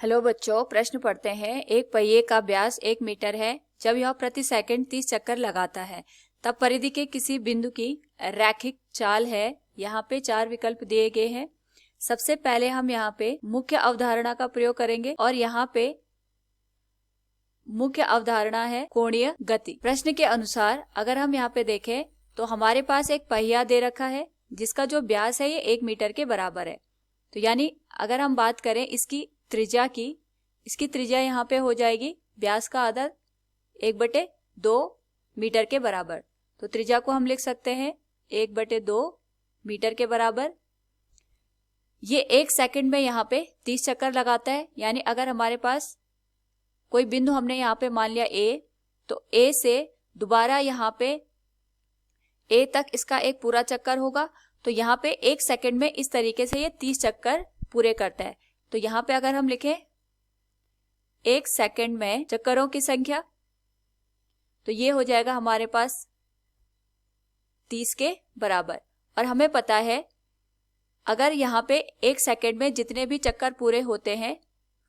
Hello बच्चों, प्रश्न पढ़ते हैं। एक पहिए का व्यास 1 मीटर है। जब यह प्रति सेकंड 30 चक्कर लगाता है तब परिधि के किसी बिंदु की रैखिक चाल है। यहाँ पे 4 विकल्प दिए गए हैं। सबसे पहले हम यहाँ पे मुख्य अवधारणा का प्रयोग करेंगे और यहाँ पे मुख्य अवधारणा है कोणीय गति। प्रश्न के अनुसार अगर हम यहाँ पे देखें तो हमारे पास एक पहिया दे रखा है जिसका जो व्यास है ये 1 मीटर के बराबर है। तो यानी अगर हम बात करें इसकी त्रिज्या की, इसकी त्रिज्या यहाँ पे हो जाएगी व्यास का आधा 1/2 मीटर के बराबर। तो त्रिज्या को हम लिख सकते हैं 1/2 मीटर के बराबर। ये 1 सेकंड में यहाँ पे 30 चक्कर लगाता है। यानी अगर हमारे पास कोई बिंदु हमने यहाँ पे मान लिया A, तो A से दोबारा यहाँ पे A तक इसका एक पूरा चक्कर होगा। तो यहाँ पे 1 सेकंड में इस तरीके से ये 30 चक्कर पूरे करता है। तो यहाँ पे अगर हम लिखें 1 सेकंड में चक्करों की संख्या, तो ये हो जाएगा हमारे पास 30 के बराबर। और हमें पता है अगर यहाँ पे 1 सेकंड में जितने भी चक्कर पूरे होते हैं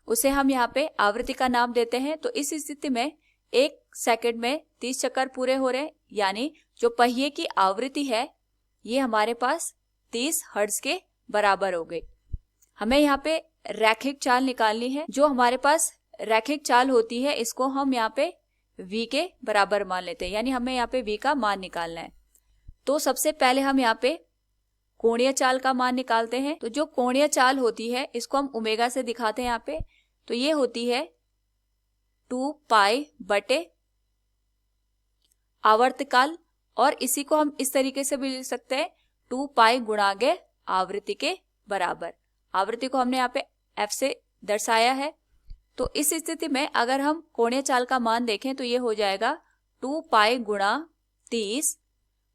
उसे हम यहाँ पे आवृत्ति का नाम देते हैं। तो इस स्थिति में 1 सेकंड में 30 चक्कर पूरे हो रहे हैं, यानी जो पहिए की आवृत्ति है ये हमारे पास 30 हर्ट्ज के बराबर हो गई। हमें यहाँ पे रैखिक चाल निकालनी है। जो हमारे पास रैखिक चाल होती है इसको हम यहाँ पे v के बराबर मान लेते हैं, यानी हमें यहाँ पे v का मान निकालना है। तो सबसे पहले हम यहाँ पे कोणीय चाल का मान निकालते हैं। तो जो कोणीय चाल होती है इसको हम ओमेगा से दिखाते हैं यहाँ पे। तो ये होती है 2 पाई बटे आवर्तकाल, और इसी को हम इस तरीके से भी लिख सकते हैं 2 पाई गुणागे आवृत्ति के बराबर। आवृत्ति को हमने यहाँ पे f से दर्शाया है। तो इस स्थिति में अगर हम कोणीय चाल का मान देखें तो ये हो जाएगा 2 पाई गुणा 30,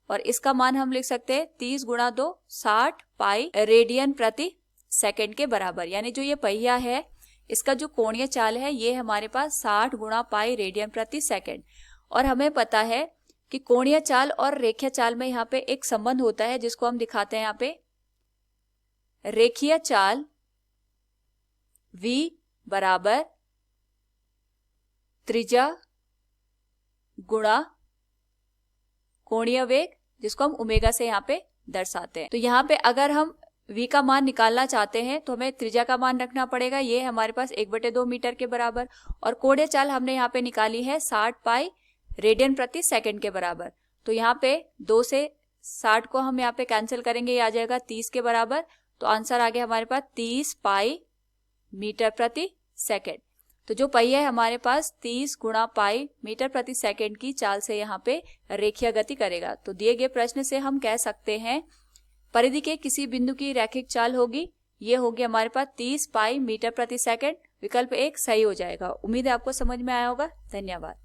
और इसका मान हम लिख सकते हैं 30 गुणा 2 60 पाई रेडियन प्रति सेकंड के बराबर। यानी जो ये पहिया है इसका जो कोणीय चाल है ये हमारे पास 60 गुणा पाई रेडियन प्रति सेकंड। और हमें पता है कि कोणीय चाल और रेखीय चाल में यहाँ पे एक संबंध होता है जिसको हम दिखाते हैं यहाँ पे। रेखीय चाल v बराबर त्रिज्या गुणा कोणीय वेग, जिसको हम ओमेगा से यहाँ पे दर्शाते हैं। तो यहाँ पे अगर हम v का मान निकालना चाहते हैं तो हमें त्रिज्या का मान रखना पड़ेगा, ये हमारे पास 1/2 मीटर के बराबर। और कोणीय चाल हमने यहाँ पे निकाली है 60 पाई रेडियन प्रति सेकंड के बराबर। तो यहाँ पे 2 से 60 को हम यहाँ पे कैंसिल करेंगे, ये आ जाएगा 30 के बराबर। तो आंसर आ गया हमारे पास 30 पाई मीटर प्रति सेकंड। तो जो पहिया है हमारे पास 30 गुणा पाई मीटर प्रति सेकंड की चाल से यहाँ पे रेखीय गति करेगा। तो दिए गए प्रश्न से हम कह सकते हैं परिधि के किसी बिंदु की रैखिक चाल होगी, ये होगी हमारे पास 30 पाई मीटर प्रति सेकंड। विकल्प 1 सही हो जाएगा। उम्मीद है आपको समझ में आया होगा। धन्यवाद।